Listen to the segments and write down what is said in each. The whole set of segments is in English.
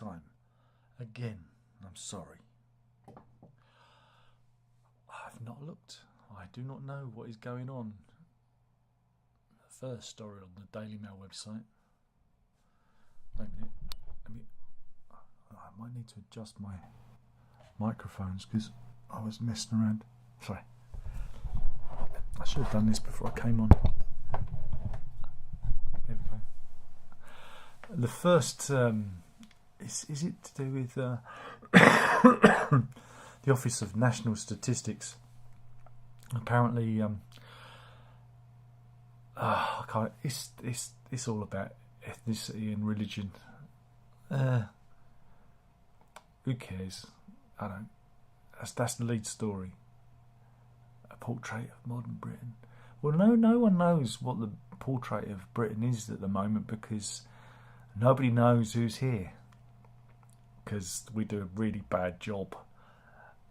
time. Again, I'm sorry. I've not looked. I do not know what is going on. The first story on the Daily Mail website. Wait a minute. I might need to adjust my microphones because I was messing around. Sorry. I should have done this before I came on. There we go. The first, is it to do with the Office of National Statistics? Apparently, it's all about ethnicity and religion. Who cares? I don't. That's the lead story. A portrait of modern Britain. Well, no one knows what the portrait of Britain is at the moment because nobody knows who's here. Because we do a really bad job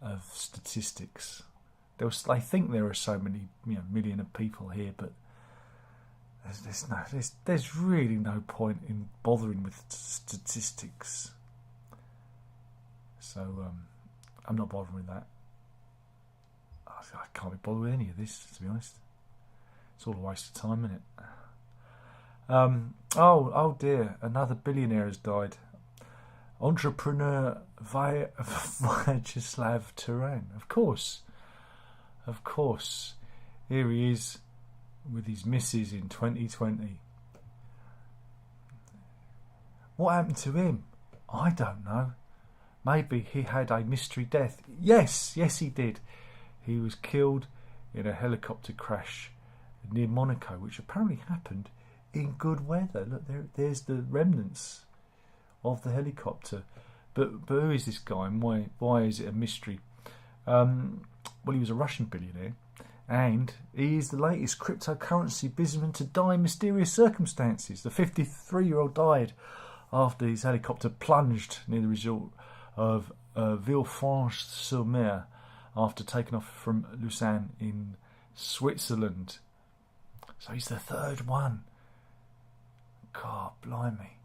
of statistics. They think there are so many, million of people here, but there's really no point in bothering with statistics. So I'm not bothering with that. I can't be bothered with any of this, to be honest. It's all a waste of time, isn't it? Oh dear, another billionaire has died. Entrepreneur Vyacheslav Turan. Of course. Here he is with his missus in 2020. What happened to him? I don't know. Maybe he had a mystery death. Yes, he did. He was killed in a helicopter crash near Monaco, which apparently happened in good weather. Look, there's the remnants of the helicopter. But who is this guy and why is it a mystery? Well, he was a Russian billionaire, and he is the latest cryptocurrency businessman to die in mysterious circumstances. The 53-year-old died after his helicopter plunged near the resort of Villefranche-sur-Mer after taking off from Lausanne in Switzerland. So he's the third one. God, blimey.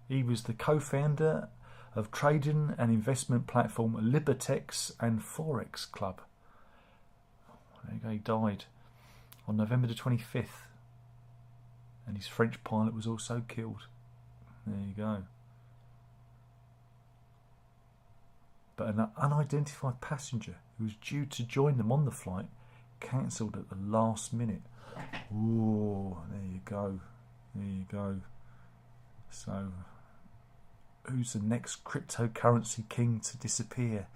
He was the co-founder of trading and investment platform Libertex and Forex Club. There you go, he died on November the 25th. And his French pilot was also killed. There you go. But an unidentified passenger who was due to join them on the flight cancelled at the last minute. Ooh, there you go. So, who's the next cryptocurrency king to disappear?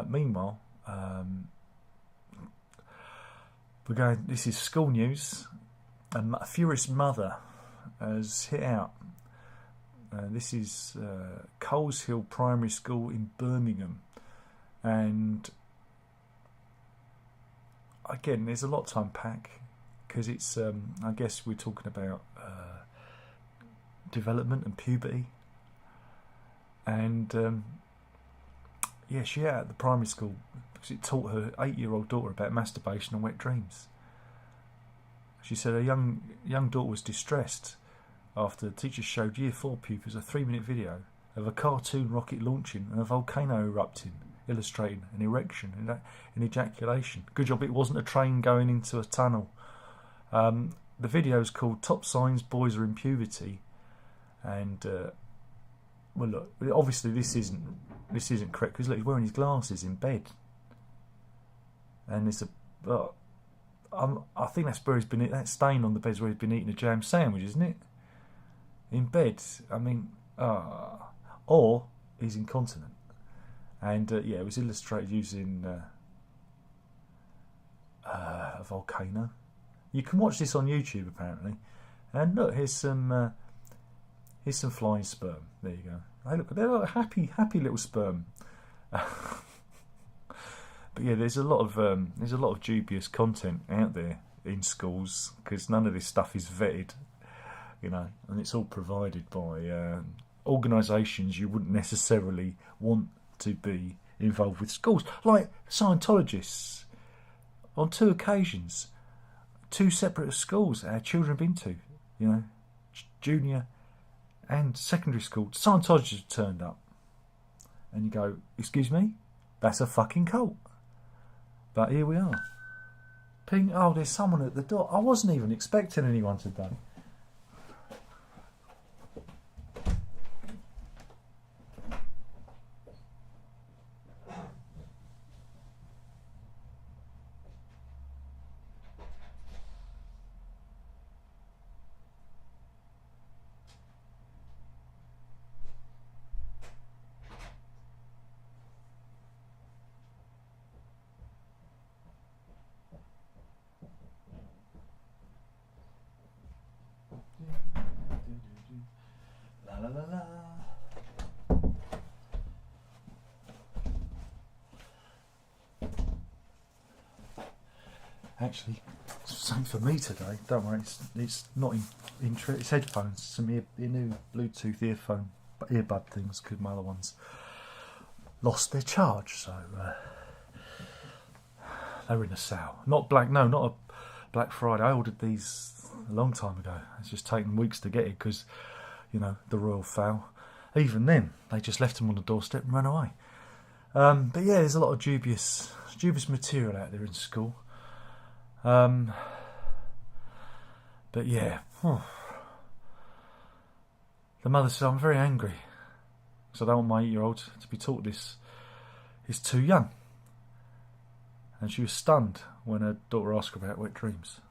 Meanwhile, this is school news. A furious mother has hit out. This is Coles Hill Primary School in Birmingham. And again, there's a lot to unpack because it's, I guess we're talking about development and puberty. And she hit out at the primary school because it taught her 8-year-old daughter about masturbation and wet dreams. She said her young daughter was distressed after the teacher showed Year 4 pupils a 3-minute video of a cartoon rocket launching and a volcano erupting, illustrating an erection and ejaculation. Good job it wasn't a train going into a tunnel. The video is called Top Signs Boys Are in Puberty. And, well, look, obviously this isn't correct because look, he's wearing his glasses in bed. And it's I think that's where he's been. That stain on the bed's where he's been eating a jam sandwich, isn't it? In bed. I mean, or he's incontinent. And it was illustrated using a volcano. You can watch this on YouTube apparently. And look, here's some flying sperm. There you go. Hey, look, they're a happy little sperm. But yeah, there's a lot of dubious content out there in schools because none of this stuff is vetted, and it's all provided by organisations you wouldn't necessarily want to be involved with schools, like Scientologists. on 2 occasions, 2 separate schools our children have been to, you know, junior and secondary school. Scientologists have turned up. And you go, excuse me? That's a fucking cult. But here we are. Ping, oh, there's someone at the door. I wasn't even expecting anyone today. La la la la. Actually, it's something for me today. Don't worry, it's not it's headphones. Some new Bluetooth earbud things, because my other ones lost their charge, so they were in a sale. Not a Black Friday. I ordered these a long time ago. It's just taken weeks to get it because, you know, the royal foul. Even then, they just left them on the doorstep and ran away. But yeah, there's a lot of dubious material out there in school. But yeah, the mother said, I'm very angry because I don't want my 8-year-old to be taught this. He's too young. And she was stunned when her daughter asked her about wet dreams.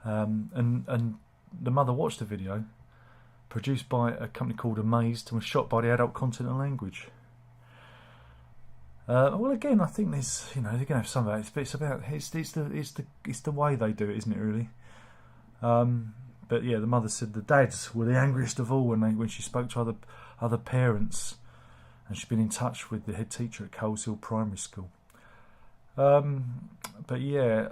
And the mother watched the video, produced by a company called Amazed, and was shocked by the adult content and language. Well, again, I think there's, you know, they're going to have some of that, but it's the way they do it, isn't it? Really. But yeah, the mother said the dads were the angriest of all when she spoke to other parents, and she'd been in touch with the head teacher at Coles Hill Primary School. But yeah,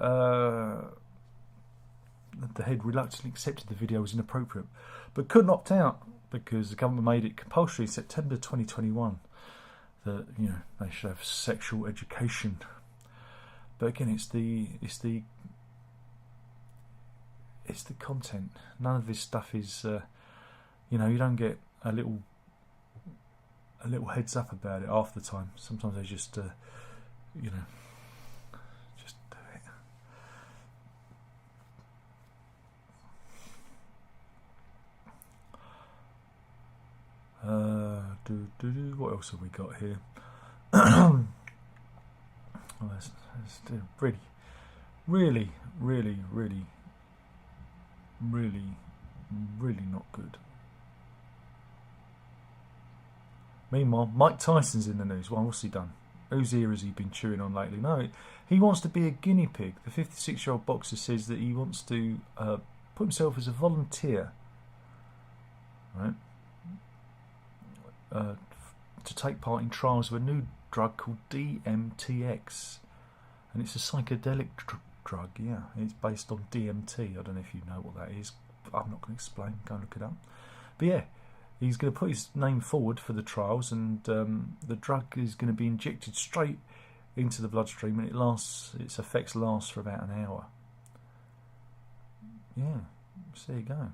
the head reluctantly accepted the video was inappropriate, but couldn't opt out because the government made it compulsory in September 2021 that, you know, they should have sexual education. But again, it's the content. None of this stuff is, you know, you don't get a little heads up about it half the time. Sometimes they just, you know, just do it. What else have we got here? Oh, that's really not good. Meanwhile, Mike Tyson's in the news. Well, what's he done? Whose ear has he been chewing on lately? No, he wants to be a guinea pig. The 56-year-old boxer says that he wants to put himself as a volunteer, right? To take part in trials of a new drug called DMTX, and it's a psychedelic drug. Yeah, it's based on DMT. I don't know if you know what that is. I'm not going to explain. Go and look it up. But yeah, he's going to put his name forward for the trials, and the drug is going to be injected straight into the bloodstream, and its effects last for about an hour. Yeah, so there you go.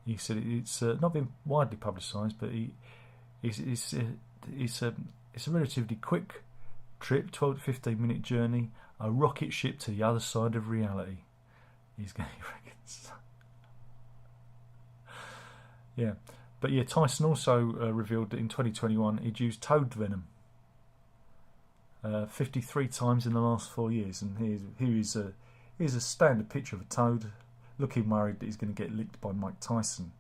He said it's not been widely publicised, but it's a relatively quick trip, 12 to 15 minute journey, a rocket ship to the other side of reality. He's going to reckons. Yeah, but yeah, Tyson also revealed that in 2021 he'd used toad venom 53 times in the last 4 years, and here's a standard picture of a toad, looking worried that he's going to get licked by Mike Tyson.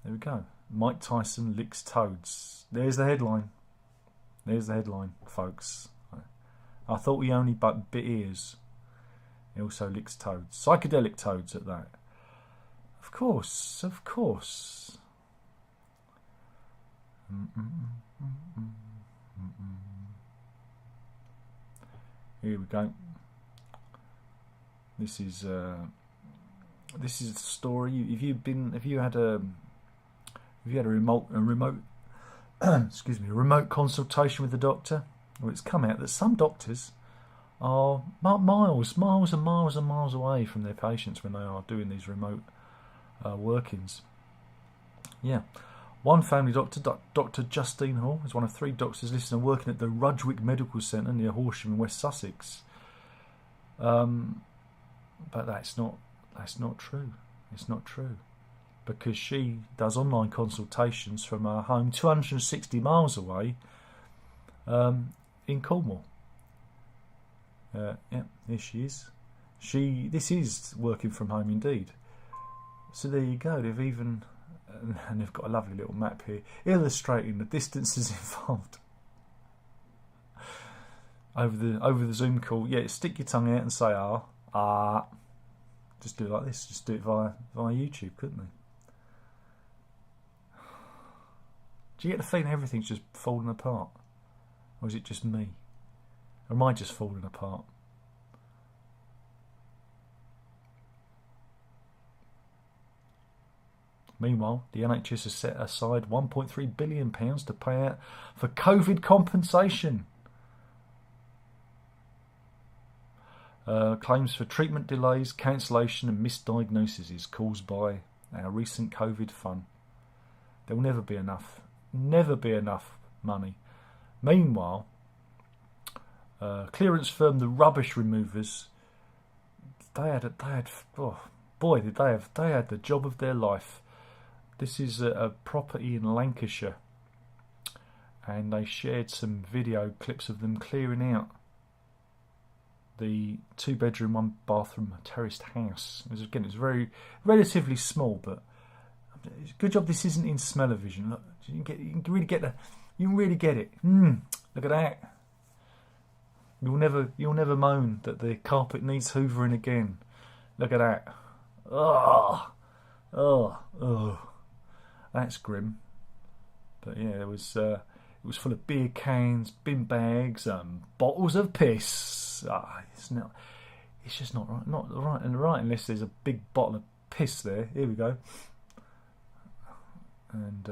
There we go. Mike Tyson licks toads. There's the headline. There's the headline, folks. I thought he only bit ears. He also licks toads. Psychedelic toads at that. Of course, of course. Here we go. This is the story. Have you had a remote excuse me, remote consultation with the doctor. Well, it's come out that some doctors are miles and miles away from their patients when they are doing these remote workings. Yeah. One family doctor, Dr. Justine Hall, is one of 3 doctors listed and working at the Rudgwick Medical Centre near Horsham in West Sussex. But that's not true. It's not true, because she does online consultations from her home 260 miles away in Cornwall. Yeah, here she is. This is working from home indeed. So there you go. And they've got a lovely little map here illustrating the distances involved over the Zoom call. Yeah, stick your tongue out and say ah. Just do it like this. Just do it via YouTube, couldn't they? Do you get the feeling everything's just falling apart, or is it just me? Or am I just falling apart? Meanwhile, the NHS has set aside £1.3 billion to pay out for COVID compensation. Claims for treatment delays, cancellation and misdiagnoses caused by our recent COVID fun. There will never be enough money. Meanwhile, clearance firm The Rubbish Removers, they had the job of their life. This is a property in Lancashire, and they shared some video clips of them clearing out the 2-bedroom, 1-bathroom terraced house. It was very relatively small, but it's a good job this isn't in smell-o-vision. Look, you can really get it. Look at that. You'll never moan that the carpet needs hoovering again. Look at that. Oh. That's grim. But yeah, it was full of beer cans, bin bags, bottles of piss. It's just not right. Not right unless there's a big bottle of piss there. Here we go. And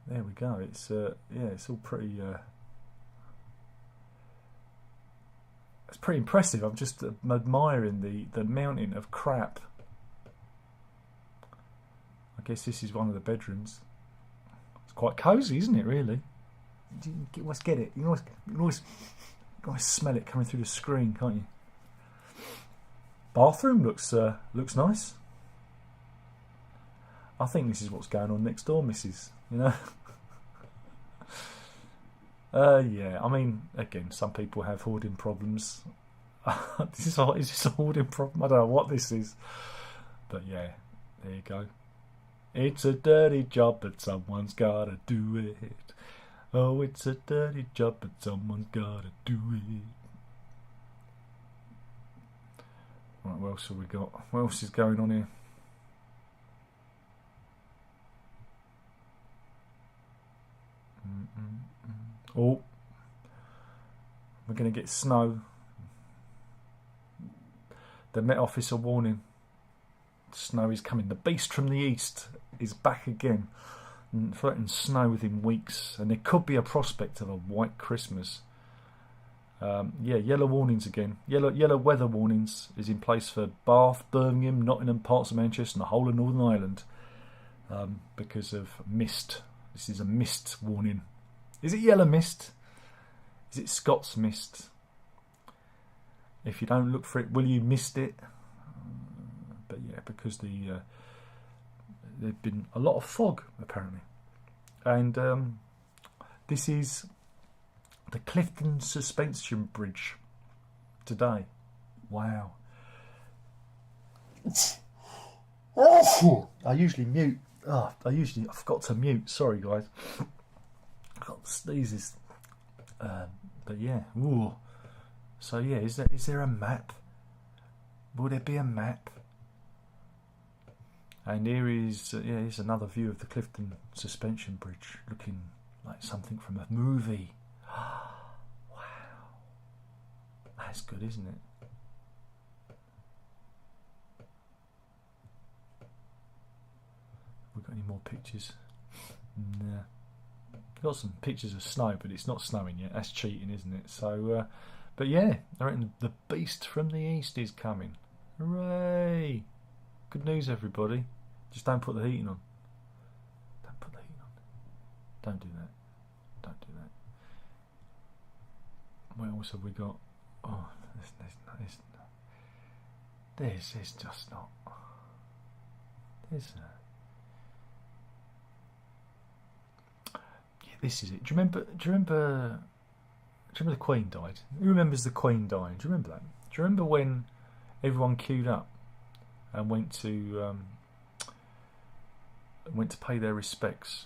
there we go. It's it's all pretty. It's pretty impressive. I'm just admiring the mountain of crap. I guess this is one of the bedrooms. It's quite cosy, isn't it, really? You always get it. You can always smell it coming through the screen, can't you? Bathroom looks nice. I think this is what's going on next door, Mrs. You know? Yeah, I mean, again, some people have hoarding problems. Is this a hoarding problem? I don't know what this is. But yeah, there you go. It's a dirty job, but someone's gotta do it. Oh, it's a dirty job, but someone's gotta do it. Right, what else have we got? What else is going on here? Oh, we're going to get snow. The Met Office are warning. Snow is coming. The beast from the east is back again. Threatens snow within weeks, and there could be a prospect of a white Christmas. Yellow warnings again. Yellow weather warnings is in place for Bath, Birmingham, Nottingham, parts of Manchester, and the whole of Northern Ireland because of mist. This is a mist warning. Is it yellow mist? Is it Scots mist? If you don't look for it, will you mist it? But yeah, because there've been a lot of fog apparently, and this is the Clifton Suspension Bridge today. Wow. I usually mute. I forgot to mute. Sorry, guys. I got the sneezes. But yeah. Ooh. So yeah, is there a map? Will there be a map? And here is here's another view of the Clifton Suspension Bridge, looking like something from a movie. Wow, that's good, isn't it? Have we got any more pictures? And, got some pictures of snow, but it's not snowing yet. That's cheating, isn't it? So, but yeah, I reckon the beast from the east is coming. Hooray! Good news, everybody. Just don't put the heating on. Don't put the heating on. Don't do that. Don't do that. What else have we got? Oh, there's just not. There's. Yeah, this is it. Do you remember the Queen died? Who remembers the Queen dying? Do you remember that? Do you remember when everyone queued up and went to pay their respects?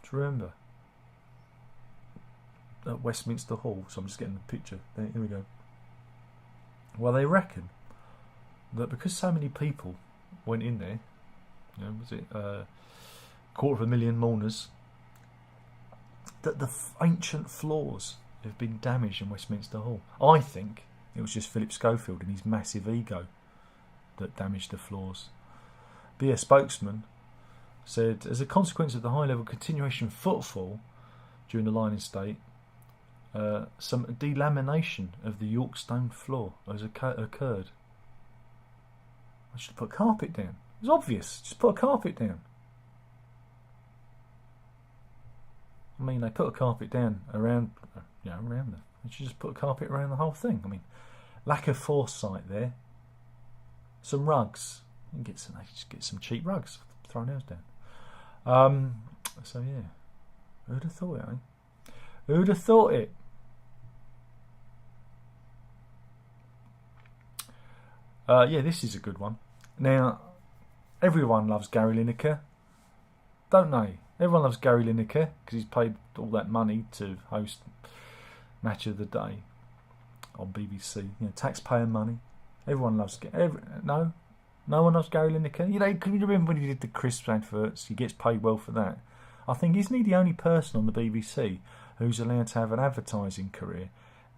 Do you remember? At Westminster Hall. So I'm just getting the picture. Here we go. Well, they reckon that because so many people went in there, was it 250,000 mourners, that the ancient floors have been damaged in Westminster Hall. I think it was just Philip Schofield and his massive ego that damaged the floors. But yeah, a spokesman said, as a consequence of the high-level continuation footfall during the Lion Estate, some delamination of the York stone floor has occurred. I should put a carpet down. It's obvious. Just put a carpet down. I mean, they put a carpet down around them. They should just put a carpet around the whole thing. I mean, lack of foresight there. Some rugs. You can get some cheap rugs. Throw nails down. So yeah, who'd have thought it? Eh? Who'd have thought it? Yeah, this is a good one. Now, everyone loves Gary Lineker, don't they? Everyone loves Gary Lineker because he's paid all that money to host Match of the Day on BBC. Taxpayer money. Everyone loves. No one loves Gary Lineker. Can you remember when he did the crisps adverts? He gets paid well for that. I think isn't he the only person on the BBC who's allowed to have an advertising career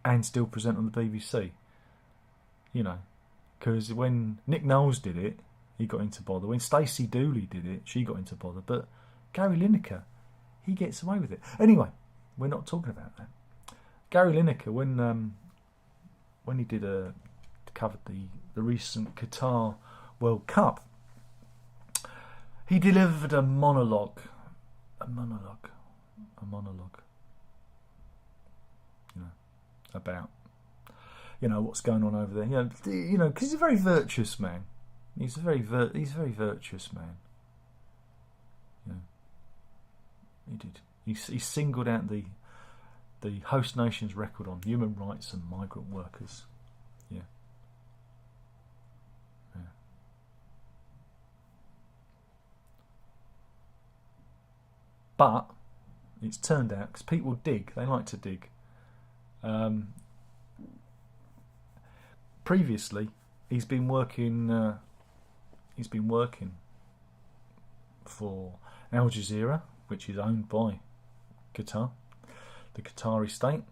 and still present on the BBC? Because when Nick Knowles did it, he got into bother. When Stacey Dooley did it, she got into bother. But Gary Lineker, he gets away with it. Anyway, we're not talking about that. Gary Lineker, when he did covered the recent Qatar World Cup, he delivered a monologue. About what's going on over there. Because he's a very virtuous man. He's a very virtuous man. He did. He singled out the host nation's record on human rights and migrant workers. Yeah. But it's turned out, because people dig, they like to dig. Previously, he's been working for Al Jazeera, which is owned by Qatar, the Qatari state.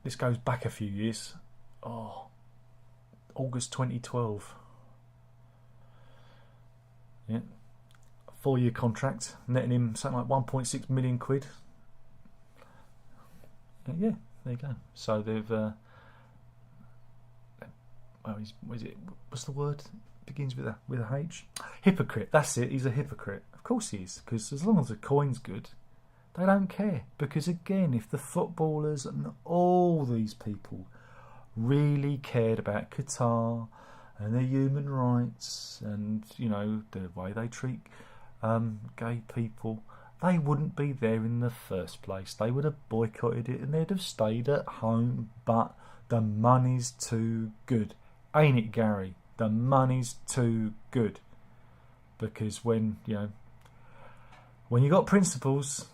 This goes back a few years. August 2012. Yeah, 4-year contract, netting him something like 1.6 million quid. Yeah, there you go. So they've. What's the word? Begins with a H. Hypocrite. That's it. He's a hypocrite. Of course he is. Because as long as the coin's good, they don't care. Because again, if the footballers and all these people really cared about Qatar and their human rights and the way they treat gay people, they wouldn't be there in the first place. They would have boycotted it and they'd have stayed at home. But the money's too good, ain't it, Gary? The money's too good. Because when you got principles,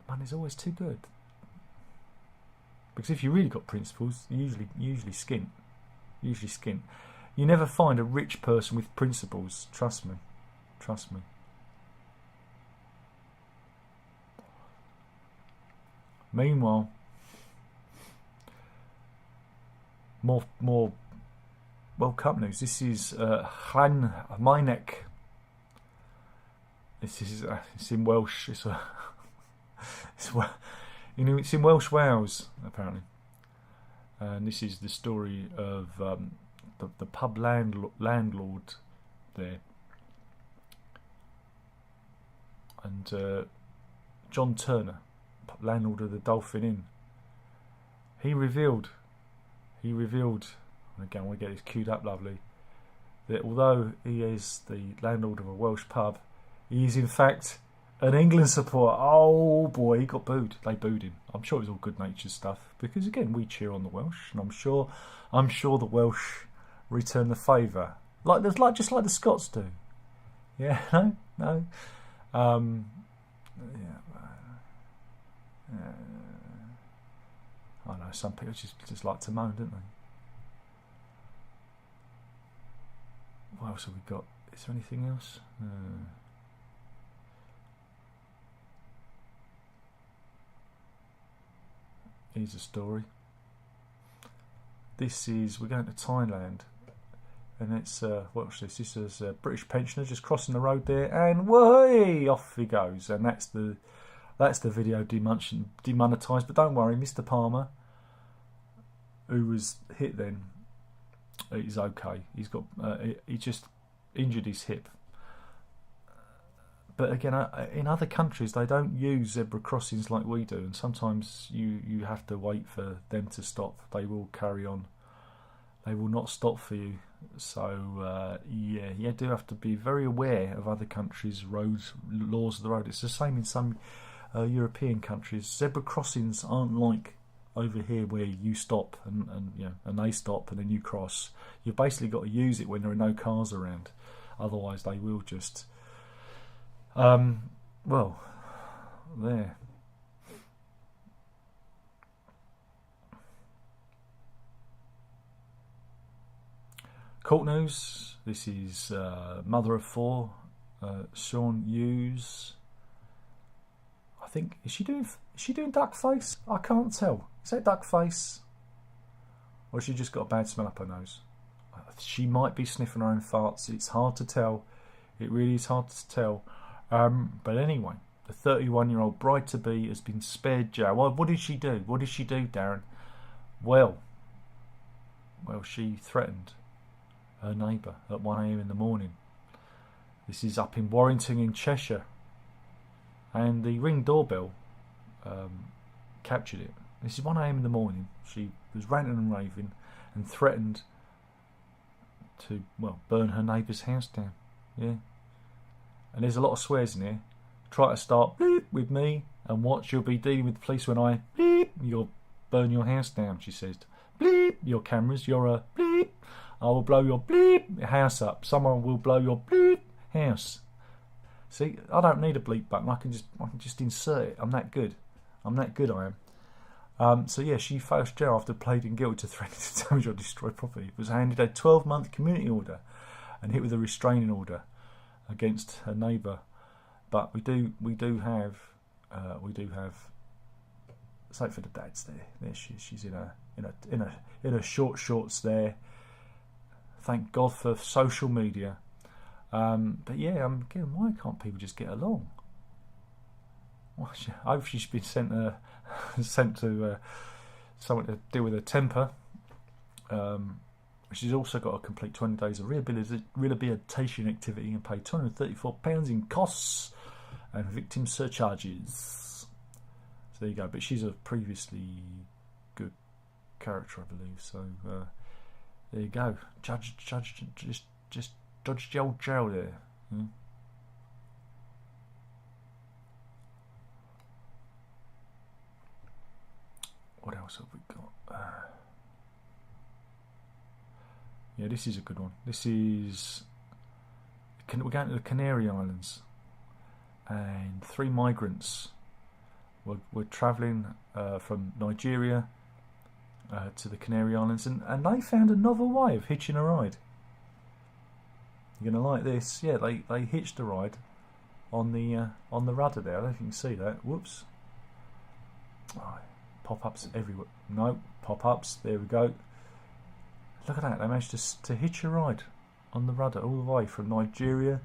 money's always too good. Because if you really got principles, you usually skint. You never find a rich person with principles. Trust me. Meanwhile, more World Cup news. This is Llan Mynech. This is it's in Welsh. It's in Welsh Wales apparently, and this is the story of the pub landlord there, and John Turner, landlord of the Dolphin Inn. He revealed. Again, I want to get this queued up lovely, that although he is the landlord of a Welsh pub, he is in fact an England supporter. Oh boy, he got booed. They booed him. I'm sure it was all good-natured stuff, because again, we cheer on the Welsh, and I'm sure the Welsh return the favour, just like the Scots do. Yeah, no. I know some people just like to moan, don't they? What else have we got? Is there anything else? Here's a story. We're going to Thailand, and it's watch this. This is a British pensioner just crossing the road there, and way off he goes. And that's the video demonetised. But don't worry, Mr. Palmer, who was hit then, he's okay. He's got he just injured his hip. But again, in other countries they don't use zebra crossings like we do, and sometimes you have to wait for them to stop. They will carry on. They will not stop for you. So you do have to be very aware of other countries' laws of the road. It's the same in some European countries. Zebra crossings aren't like over here where you stop and they stop and then you cross. You've basically got to use it when there are no cars around. Otherwise they will just there. Court news. This is mother of four, Sean Hughes. I think is she doing duck face? I can't tell. Is that duck face, or has she just got a bad smell up her nose? She might be sniffing her own farts. It's hard to tell. It really is hard to tell. But anyway, the 31-year-old bride-to-be has been spared jail. Well, what did she do? What did she do, Darren? Well, she threatened her neighbour at 1 a.m. in the morning. This is up in Warrington in Cheshire, and the Ring doorbell captured it. This is 1 a.m. in the morning. She was ranting and raving and threatened to burn her neighbour's house down. Yeah. And there's a lot of swears in here. Try to start bleep with me, and watch, you'll be dealing with the police when I bleep. You'll burn your house down, she says. Bleep your cameras, you're a bleep. I will blow your bleep house up. Someone will blow your bleep house. See, I don't need a bleep button. I can just insert it. I'm that good. I am. So yeah, she faced jail after pleading guilty to threatening to damage or destroy property. Was handed a 12-month community order and hit with a restraining order against her neighbour. But we do have say for the dads there. There she's in her short shorts there. Thank God for social media. But yeah, again, why can't people just get along? Well, I hope she's been sent to someone to deal with her temper. She's also got to complete 20 days of rehabilitation activity and pay £234 in costs and victim surcharges. So there you go. But she's a previously good character, I believe. So there you go. Just dodged the old jail there. What else have we got? Yeah, this is a good one. We're going to the Canary Islands, and 3 migrants were travelling from Nigeria to the Canary Islands, and they found a novel way of hitching a ride. You're going to like this. Yeah, they hitched a ride on the rudder there. I don't know if you can see that. Whoops. Oh, pop-ups everywhere. No, pop-ups. There we go. Look at that, they managed to hitch a ride on the rudder all the way from Nigeria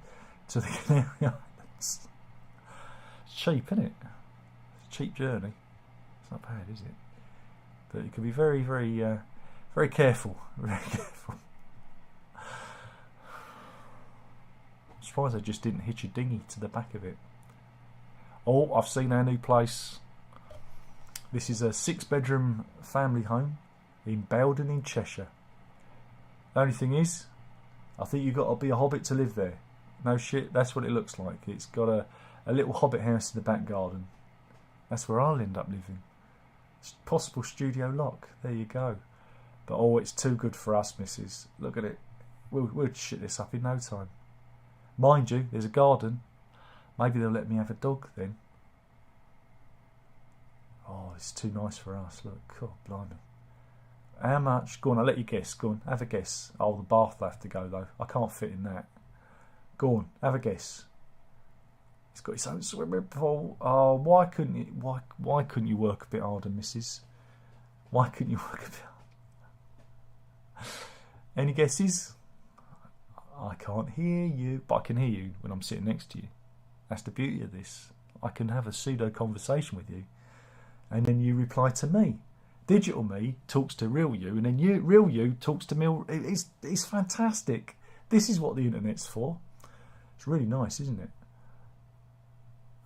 to the Canary Islands. It's cheap, isn't it? It's a cheap journey. It's not bad, is it? But you can be very, very, very careful. Very careful. I'm surprised they just didn't hitch a dinghy to the back of it. Oh, I've seen our new place. This is a 6-bedroom family home in Belden in Cheshire. The only thing is, I think you've got to be a hobbit to live there. No shit, that's what it looks like. It's got a little hobbit house in the back garden. That's where I'll end up living. It's possible studio lock. There you go. But oh, it's too good for us, missus. Look at it. We'll shit this up in no time. Mind you, there's a garden. Maybe they'll let me have a dog then. Oh, it's too nice for us. Look, God, blimey. How much? Go on, I'll let you guess. Go on, have a guess. Oh, the bath will have to go though. I can't fit in that. Go on, have a guess. It's got its own swimming pool. Oh, why couldn't you? Why couldn't you work a bit harder, missus? Why couldn't you work a bit harder? Any guesses? I can't hear you, but I can hear you when I'm sitting next to you. That's the beauty of this. I can have a pseudo conversation with you, and then you reply to me. Digital me talks to real you, and then real you talks to me. It's fantastic. This is what the internet's for. It's really nice, isn't it?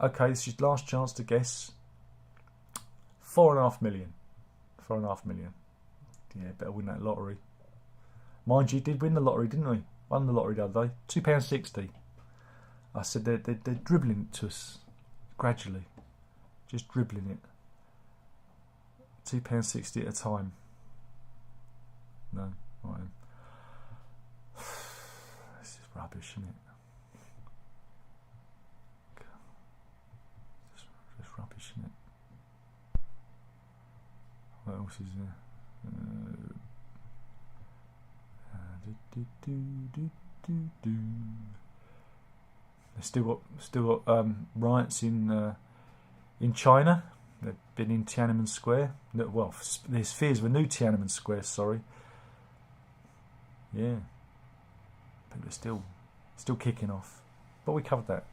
Okay, this is your last chance to guess. 4.5 million. 4.5 million. Yeah, better win that lottery. Mind you, did win the lottery, didn't we? Won the lottery the other day. £2.60. I said they're dribbling it to us gradually. Just dribbling it. £2.60 at a time. No, right. This is rubbish, isn't it? Just rubbish, isn't it? What else is there? They've still got riots in China. They've been in Tiananmen Square. Well, there's fears of a new Tiananmen Square. Sorry. Yeah, people are still kicking off. But we covered that.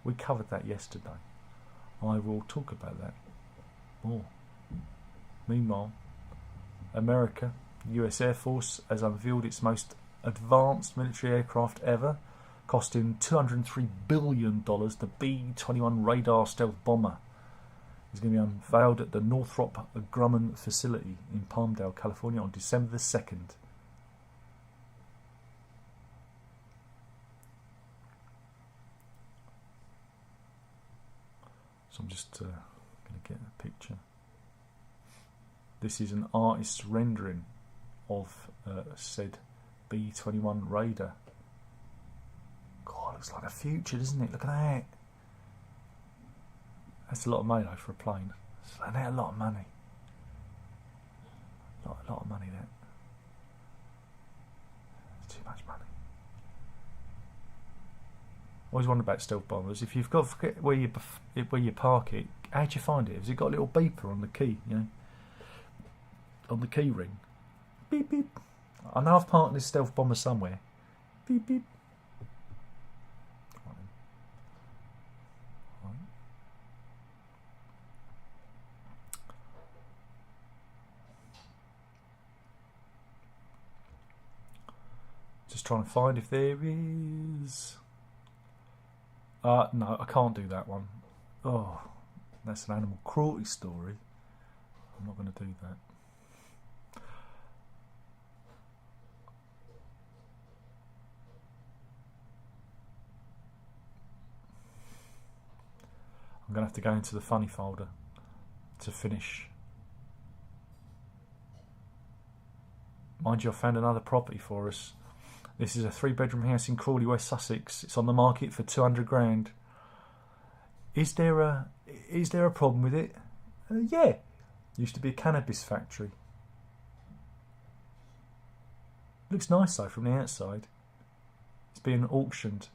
We covered that yesterday. I will talk about that more. Meanwhile, America, US Air Force, has unveiled its most advanced military aircraft ever, costing $203 billion. The B-21 radar stealth bomber is going to be unveiled at the Northrop Grumman facility in Palmdale, California on December the 2nd. So I'm just going to get a picture. This is an artist's rendering of said B-21 radar. God, looks like the future, doesn't it? Look at that. That's a lot of money though for a plane. That's a lot of money. A lot of money, that. It's too much money. Always wonder about stealth bombers. If you've got to forget where you park it, how do you find it? Has it got a little beeper on the key? You know, on the key ring. Beep beep. I know I've parked this stealth bomber somewhere. Beep beep. Just trying to find if there is. No, I can't do that one. Oh, that's an animal cruelty story. I'm not going to do that. I'm going to have to go into the funny folder to finish. Mind you, I found another property for us. This is a 3-bedroom house in Crawley, West Sussex. It's on the market for 200 grand. Is there a problem with it? Yeah. Used to be a cannabis factory. Looks nice though from the outside. It's being auctioned.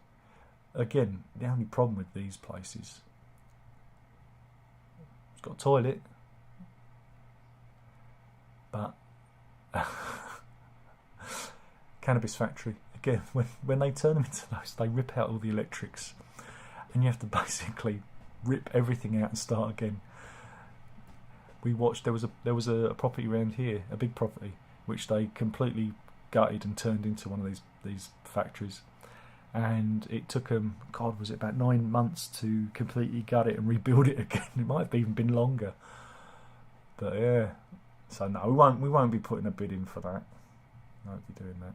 Again, the only problem with these places, it's got a toilet, but cannabis factory. Again, when they turn them into those, they rip out all the electrics, and you have to basically rip everything out and start again. We watched. There was a property around here, a big property, which they completely gutted and turned into one of these factories. And it took them, God, was it about 9 months to completely gut it and rebuild it again? It might have even been longer. But yeah, so no, we won't be putting a bid in for that. I won't be doing that.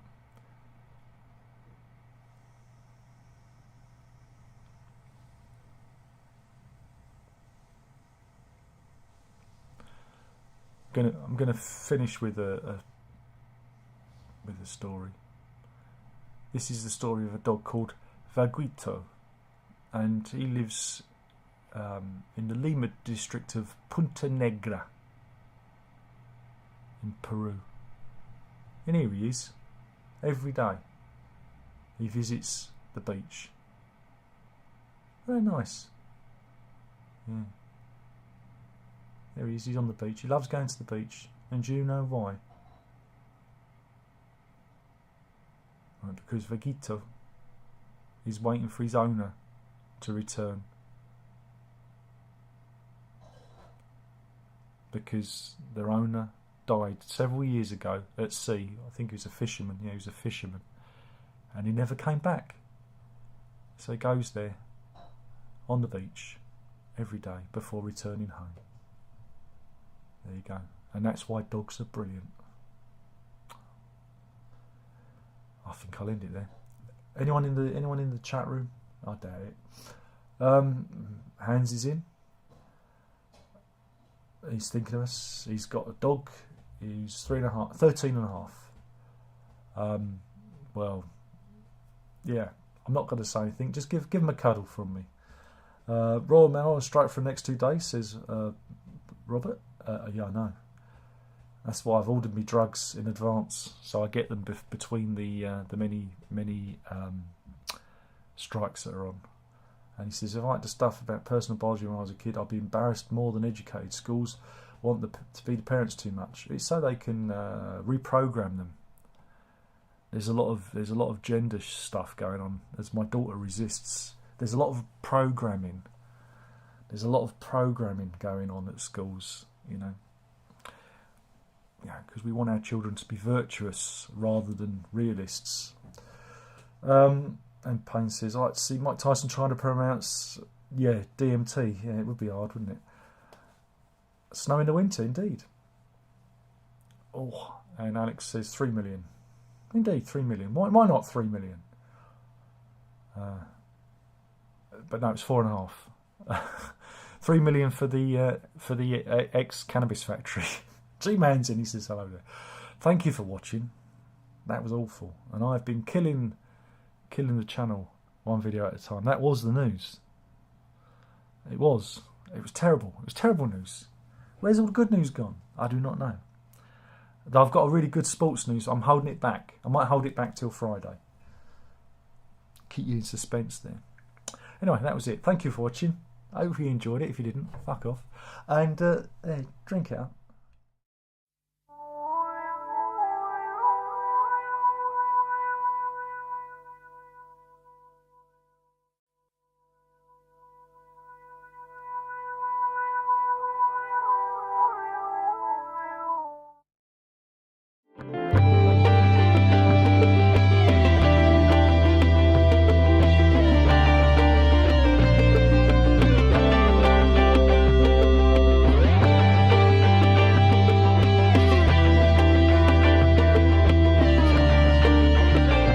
I'm gonna finish with a story. This is the story of a dog called Vaguito, and he lives in the Lima district of Punta Negra in Peru. And here he is, every day. He visits the beach. Very nice. Yeah. There he is, he's on the beach. He loves going to the beach. And do you know why? Right, because Vaguito is waiting for his owner to return. Because their owner died several years ago at sea. I think he was a fisherman. Yeah, he was a fisherman. And he never came back. So he goes there on the beach every day before returning home. There you go. And that's why dogs are brilliant. I think I'll end it there. Anyone in the chat room? I doubt it. Hans is in. He's thinking of us. He's got a dog. He's 13 and a half. Well, yeah. I'm not going to say anything. Just give him a cuddle from me. Royal Mail on strike for the next 2 days, says Robert. Yeah, I know. That's why I've ordered me drugs in advance, so I get them between the many strikes that are on. And he says, if I had to stuff about personal biology when I was a kid, I'd be embarrassed more than educated. Schools want to feed the parents too much. It's so they can reprogram them. There's a lot of gender stuff going on, as my daughter resists. There's a lot of programming. There's a lot of programming going on at schools, you know. Yeah, because we want our children to be virtuous rather than realists. And Payne says, I'd like to see Mike Tyson trying to pronounce, DMT. Yeah, it would be hard, wouldn't it? Snow in the winter, indeed. Oh, and Alex says 3 million. Indeed, 3 million. Why not 3 million? But no, it's 4.5. 3 million for the ex-cannabis factory. G-Man's in, he says hello there. Thank you for watching. That was awful. And I've been killing the channel one video at a time. That was the news. It was terrible. It was terrible news. Where's all the good news gone? I do not know. I've got a really good sports news. I'm holding it back. I might hold it back till Friday. Keep you in suspense there. Anyway, that was it. Thank you for watching. I hope you enjoyed it. If you didn't, fuck off. And drink out.